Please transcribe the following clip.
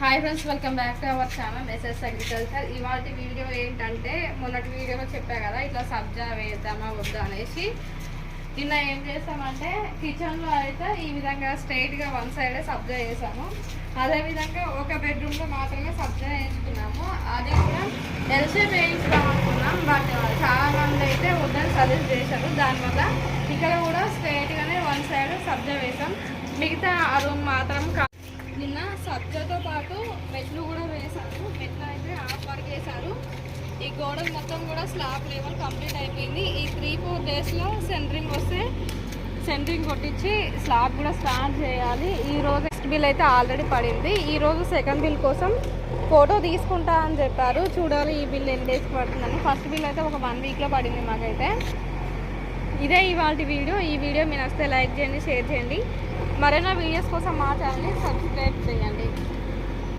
Hi friends, welcome back to our channel S S agriculture. ఇవాళ video ఏంటంటే, మొన్నటి వీడియోలో చెప్పా కదా ఇట్లా సబ్జా వేద్దామా వద్దా అనేసి. నిన్న ఏం చేస్తామంటే కిచెన్లో అయితే ఈ విధంగా స్ట్రైట్గా వన్ సైడే సబ్జా వేసాము. అదేవిధంగా ఒక బెడ్రూమ్లో మాత్రమే సబ్జా వేయించుకున్నాము. అది కూడా ఎల్షేప్ వేయించుదాం అనుకున్నాం, బట్ చాలామంది అయితే వద్దని సజెస్ట్ చేశారు. దానివల్ల ఇక్కడ కూడా స్ట్రైట్గానే వన్ సైడ్ సబ్జా వేసాం. మిగతా ఆ రూమ్ మాత్రం నిన్న సబ్జాతో పాటు మెట్లు కూడా వేశారు. మెట్లు అయితే హాఫ్ వర్క్ వేశారు. ఈ గోడ మొత్తం కూడా స్లాబ్ లెవెల్ కంప్లీట్ అయిపోయింది. ఈ 3-4 డేస్లో సెంటరింగ్ వస్తే సెంటరింగ్ కొట్టించి స్లాబ్ కూడా స్టార్ట్ చేయాలి. ఈరోజు నెక్స్ట్ బిల్ అయితే ఆల్రెడీ పడింది. ఈరోజు సెకండ్ బిల్ కోసం ఫోటో తీసుకుంటా అని చెప్పారు. చూడాలి ఈ బిల్ ఎన్ని డేస్కి పడుతుందని. ఫస్ట్ బిల్ అయితే ఒక 1 వీక్లో పడింది మాకైతే. ఇదే ఇవాళ వీడియో. ఈ వీడియో మీరు నచ్చితే లైక్ చేయండి, షేర్ చేయండి. మరైనా వీడియోస్ కోసం మా ఛానల్ని సబ్స్క్రైబ్ చేయండి.